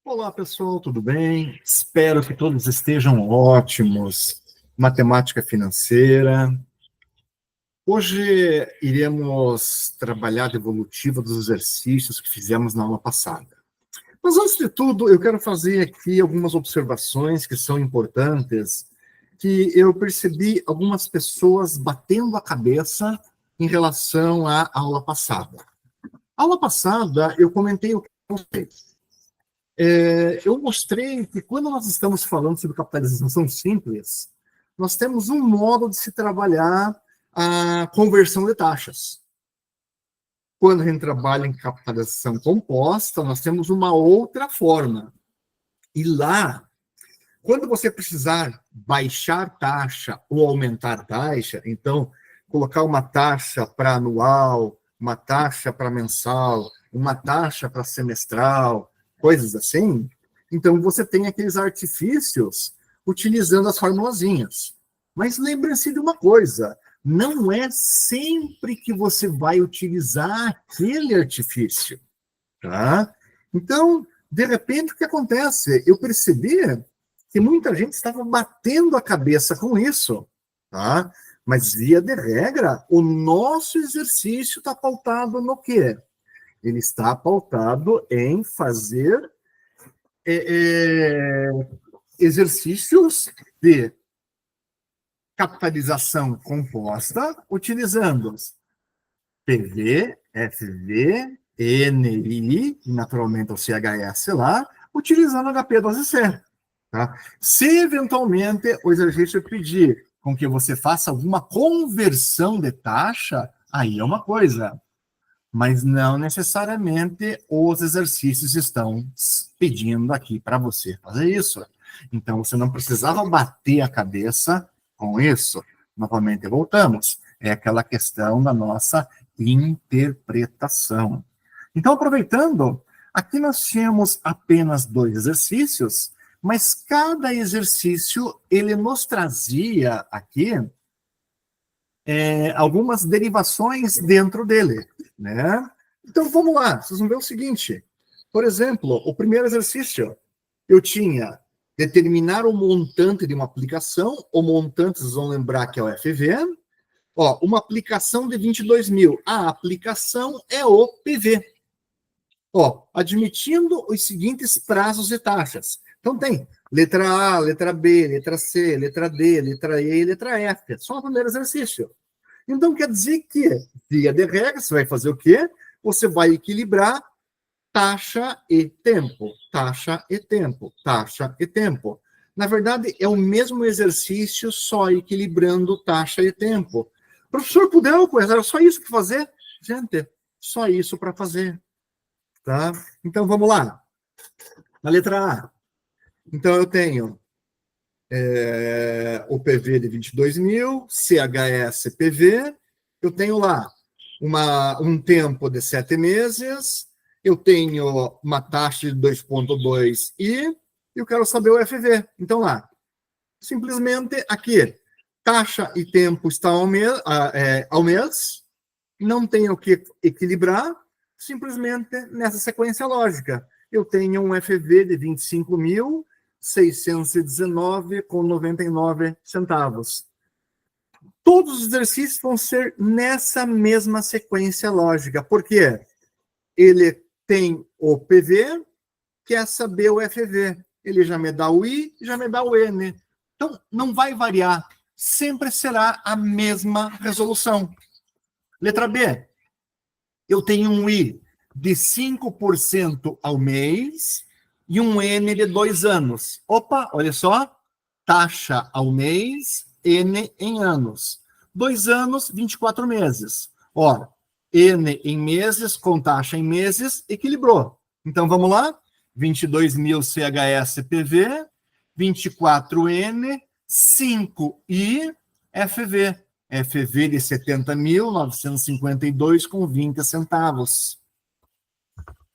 Olá, pessoal, tudo bem? Espero que todos estejam ótimos. Matemática financeira. Hoje iremos trabalhar a devolutiva dos exercícios que fizemos na aula passada. Mas antes de tudo, eu quero fazer aqui algumas observações que são importantes, que eu percebi algumas pessoas batendo a cabeça em relação à aula passada. A aula passada, eu comentei o que eu sei. Eu mostrei que quando nós estamos falando sobre capitalização simples, nós temos um modo de se trabalhar a conversão de taxas. Quando a gente trabalha em capitalização composta, nós temos uma outra forma. E lá, quando você precisar baixar taxa ou aumentar taxa, então, colocar uma taxa para anual, uma taxa para mensal, uma taxa para semestral, coisas assim, então você tem aqueles artifícios utilizando as formulazinhas. Mas lembre-se de uma coisa, não é sempre que você vai utilizar aquele artifício, tá? Então, de repente, o que acontece? Eu percebi que muita gente estava batendo a cabeça com isso, tá? Mas, via de regra, o nosso exercício está pautado no quê? Ele está pautado em fazer exercícios de capitalização composta, utilizando PV, FV, NI, e naturalmente o CHS lá, utilizando HP12C. Tá? Se eventualmente o exercício pedir com que você faça alguma conversão de taxa, aí é uma coisa. Mas não necessariamente os exercícios estão pedindo aqui para você fazer isso. Então, você não precisava bater a cabeça com isso. Novamente, voltamos. É aquela questão da nossa interpretação. Então, aproveitando, aqui nós tínhamos apenas 2 exercícios, mas cada exercício, ele nos trazia aqui algumas derivações dentro dele, né? Então, vamos lá, vocês vão ver o seguinte. Por exemplo, o primeiro exercício, eu tinha determinar o montante de uma aplicação, o montante, vocês vão lembrar que é o FV, uma aplicação de 22 mil, a aplicação é o PV. Admitindo os seguintes prazos e taxas. Então, tem letra A, letra B, letra C, letra D, letra E e letra F. Só o primeiro exercício. Então, quer dizer que, via de regra, você vai fazer o quê? Você vai equilibrar taxa e tempo, taxa e tempo, taxa e tempo. Na verdade, é o mesmo exercício, só equilibrando taxa e tempo. Professor Pudelco, era só isso para fazer? Gente, só isso para fazer. Tá? Então, vamos lá. Na letra A. Então, eu tenho o PV de 22 mil, CHS PV, eu tenho lá um tempo de 7 meses, eu tenho uma taxa de 2,2 e eu quero saber o FV. Então, lá, simplesmente aqui, taxa e tempo estão ao mês, não tenho que equilibrar, simplesmente nessa sequência lógica. Eu tenho um FV de 25.619,99 centavos. Todos os exercícios vão ser nessa mesma sequência lógica. Por quê? Ele tem o PV, quer saber o FV. Ele já me dá o I, já me dá o N. Então, não vai variar. Sempre será a mesma resolução. Letra B. Eu tenho um I de 5% ao mês e um N de 2 anos. Opa, olha só. Taxa ao mês, N em anos. 2 anos, 24 meses. Ora, N em meses com taxa em meses, equilibrou. Então, vamos lá? 22 mil CHS PV, 24N, 5I, FV. FV de 70.952,20 centavos.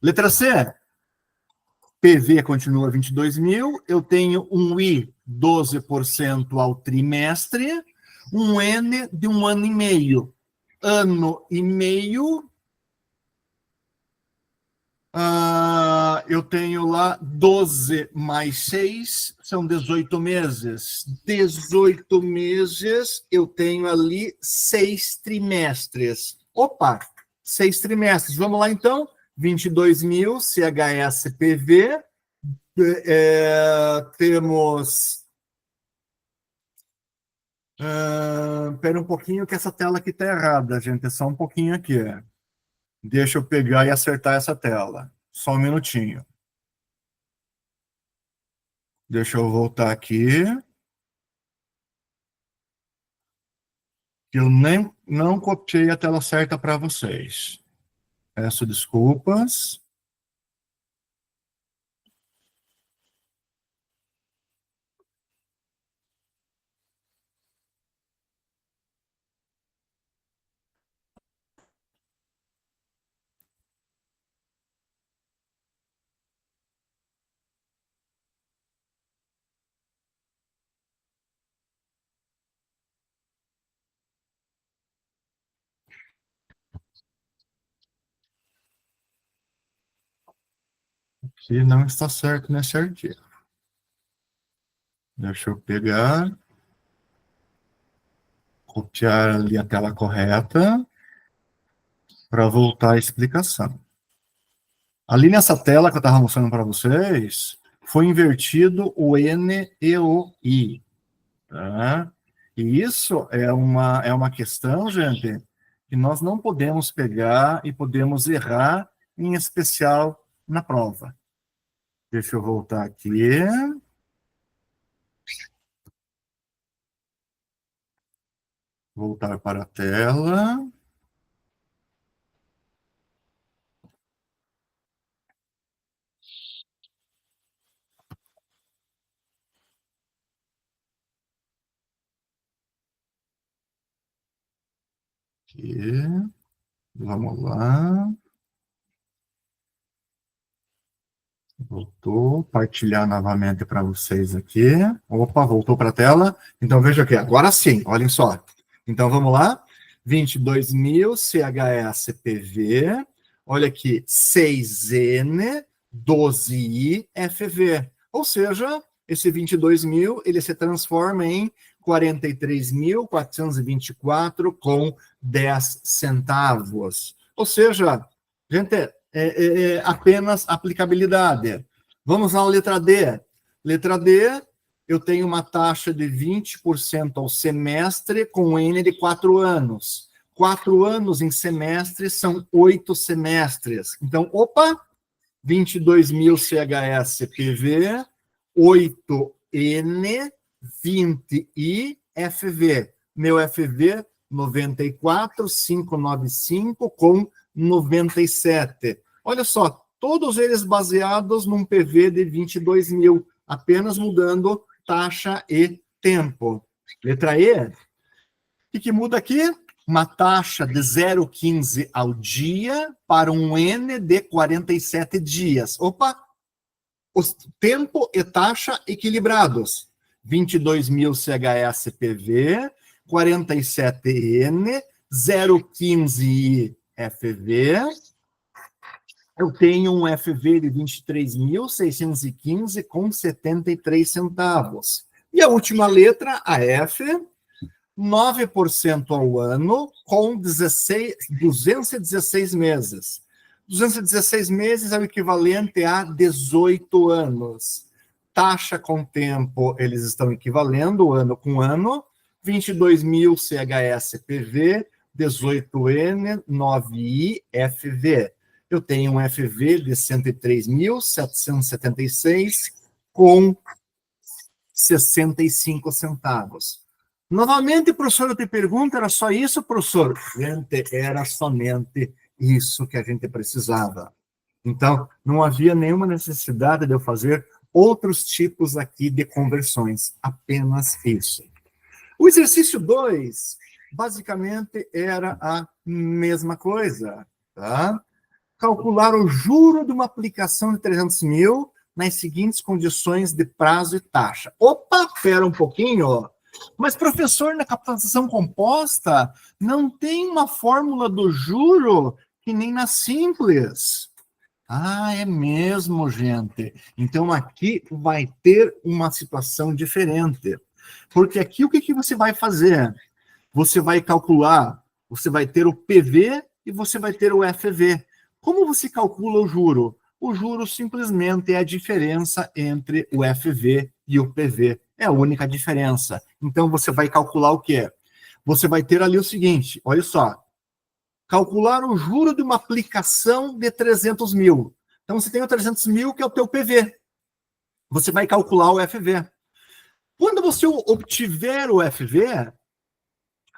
Letra C. PV continua 22 mil. Eu tenho um I 12% ao trimestre, um N de 1 ano e meio. Ano e meio Eu tenho lá 12 mais 6, são 18 meses. 18 meses, eu tenho ali 6 trimestres. Opa, 6 trimestres. Vamos lá, então. 22 mil, CHSPV. Temos... Espera um pouquinho que essa tela aqui está errada, gente. É só um pouquinho aqui. Deixa eu pegar e acertar essa tela. Só um minutinho. Deixa eu voltar aqui. Eu nem não copiei a tela certa para vocês. Peço desculpas. Aqui não está certo nesse arquivo. Deixa eu pegar. Copiar ali a tela correta para voltar à explicação. Ali nessa tela que eu estava mostrando para vocês, foi invertido o N e o I. Tá? E isso é uma questão, gente, que nós não podemos pegar e podemos errar, em especial na prova. Deixa eu voltar aqui. Voltar para a tela. Aqui. Vamos lá. Voltou. Partilhar novamente para vocês aqui. Opa, voltou para a tela. Então, veja aqui. Agora sim, olhem só. Então, vamos lá. 22 mil CHSPV. Olha aqui, 6N, 12I, FV. Ou seja, esse 22 mil, ele se transforma em 43.424 com 10 centavos. Ou seja, gente, apenas aplicabilidade. Vamos à letra D. Letra D, eu tenho uma taxa de 20% ao semestre com N de 4 anos. 4 anos em semestre são 8 semestres. Então, opa, 22 mil CHSPV, 8N, 20I, FV. Meu FV, 94.595 com 97. Olha só, todos eles baseados num PV de 22 mil, apenas mudando taxa e tempo. Letra E, o que muda aqui? Uma taxa de 0,15 ao dia para um N de 47 dias. Opa! Os tempo e taxa equilibrados. 22 mil CHSPV, 47N, 0,15 FV. Eu tenho um FV de 23.615 com 73 centavos. E a última letra, a F, 9% ao ano com 216 meses. 216 meses é o equivalente a 18 anos. Taxa com tempo, eles estão equivalendo ano com ano. 22 mil CHSPV, 18N, 9I, FV. Eu tenho um FV de 103.776 com 65 centavos. Novamente, professor, eu te pergunto, era só isso, professor? Gente, era somente isso que a gente precisava. Então, não havia nenhuma necessidade de eu fazer outros tipos aqui de conversões, apenas isso. O exercício 2, basicamente, era a mesma coisa, tá? Calcular o juro de uma aplicação de 300 mil nas seguintes condições de prazo e taxa. Opa, espera um pouquinho. Mas, professor, na capitalização composta, não tem uma fórmula do juro que nem na simples. Ah, é mesmo, gente. Então, aqui vai ter uma situação diferente. Porque aqui, o que você vai fazer? Você vai calcular, você vai ter o PV e você vai ter o FV. Como você calcula o juro? O juro simplesmente é a diferença entre o FV e o PV. É a única diferença. Então, você vai calcular o quê? Você vai ter ali o seguinte, olha só, calcular o juro de uma aplicação de 300 mil. Então, você tem o 300 mil, que é o teu PV. Você vai calcular o FV. Quando você obtiver o FV,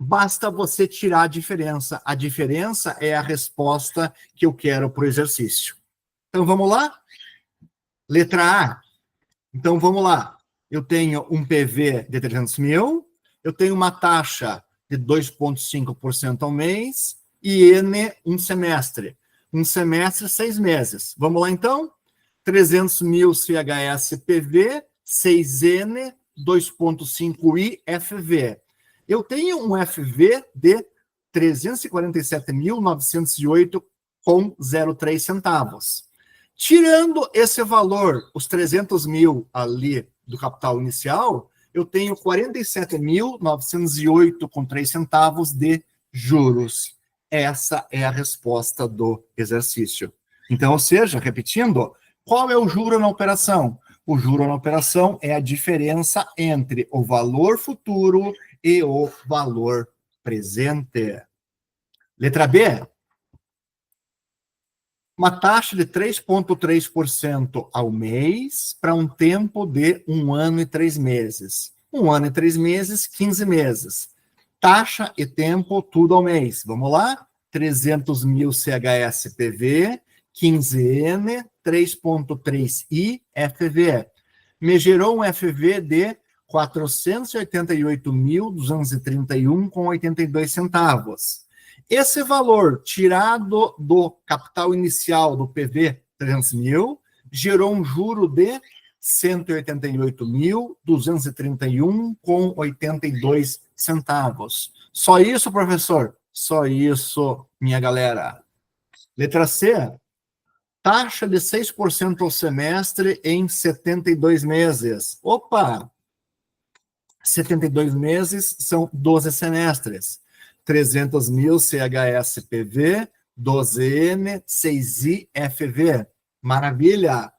basta você tirar a diferença. A diferença é a resposta que eu quero para o exercício. Então, vamos lá? Letra A. Então, vamos lá. Eu tenho um PV de 300 mil, eu tenho uma taxa de 2,5% ao mês e N um semestre. Um semestre, 6 meses. Vamos lá, então? 300 mil CHS PV, 6N, 2,5I FV. Eu tenho um FV de 347.908,03 centavos. Tirando esse valor, os 300 mil ali do capital inicial, eu tenho 47.908,03 centavos de juros. Essa é a resposta do exercício. Então, ou seja, repetindo, qual é o juro na operação? O juro na operação é a diferença entre o valor futuro e o valor presente. Letra B. Uma taxa de 3,3% ao mês para um tempo de 1 ano e 3 meses. 1 ano e 3 meses, 15 meses. Taxa e tempo, tudo ao mês. Vamos lá? 300 mil CHS PV, 15N, 3,3I FV. Me gerou um FV de 488.231,82 centavos. Esse valor tirado do capital inicial do PV 300 mil gerou um juro de 188.231,82 centavos. Só isso, professor? Só isso, minha galera. Letra C. Taxa de 6% ao semestre em 72 meses. Opa! 72 meses são 12 semestres. 300 mil CHS PV, 12N, 6I FV. Maravilha!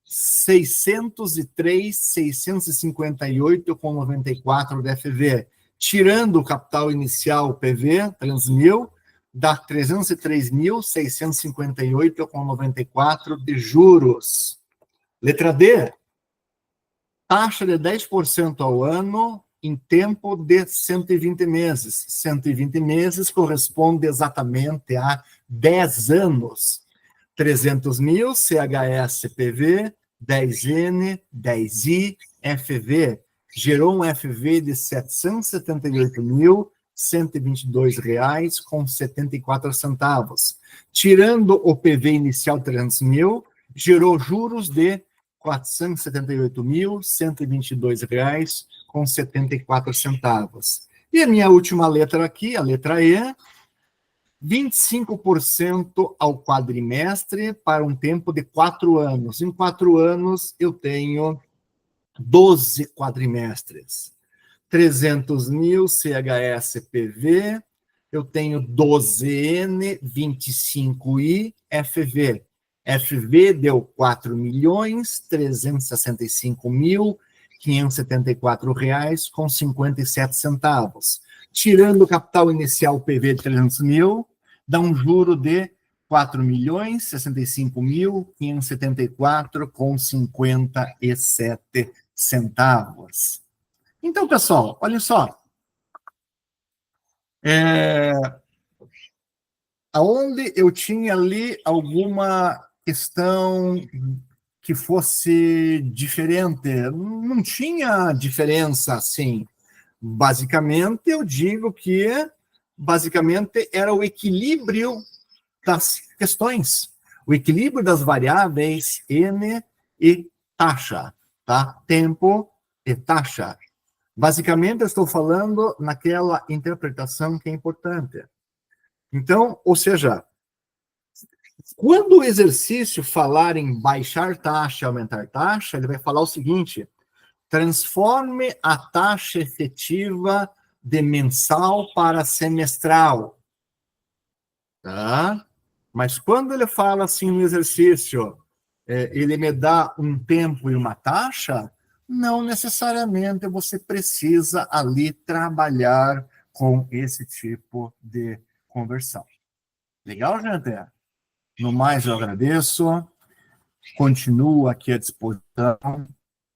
603.658,94 de FV. Tirando o capital inicial PV, 300 mil, dá 303.658,94 de juros. Letra D. Taxa de 10% ao ano em tempo de 120 meses. 120 meses corresponde exatamente a 10 anos. 300 mil CHS PV, 10N, 10I, FV. Gerou um FV de R$ 778.122,74. Tirando o PV inicial 300 mil, gerou juros de R$ 478.122,74. E a minha última letra aqui, a letra E, 25% ao quadrimestre para um tempo de 4 anos. Em 4 anos, eu tenho 12 quadrimestres. 300 mil CHS PV, eu tenho 12N, 25I, FV. FV deu 4.365.574 reais com 57 centavos. Tirando o capital inicial PV de 300 mil, dá um juro de 4.065.574 com 57 centavos. Então, pessoal, olha só. Aonde eu tinha ali alguma questão que fosse diferente, não tinha diferença assim. Basicamente, eu digo que basicamente era o equilíbrio das questões, o equilíbrio das variáveis N e taxa, tá? Tempo e taxa. Basicamente, eu estou falando naquela interpretação que é importante. Então, ou seja, Quando o exercício falar em baixar taxa e aumentar taxa, ele vai falar o seguinte: transforme a taxa efetiva de mensal para semestral. Tá? Mas quando ele fala assim no exercício, ele me dá um tempo e uma taxa, não necessariamente você precisa ali trabalhar com esse tipo de conversão. Legal, gente? No mais, eu agradeço. Continuo aqui à disposição.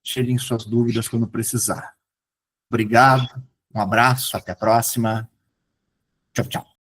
Tirem suas dúvidas quando precisar. Obrigado, um abraço, até a próxima. Tchau, tchau.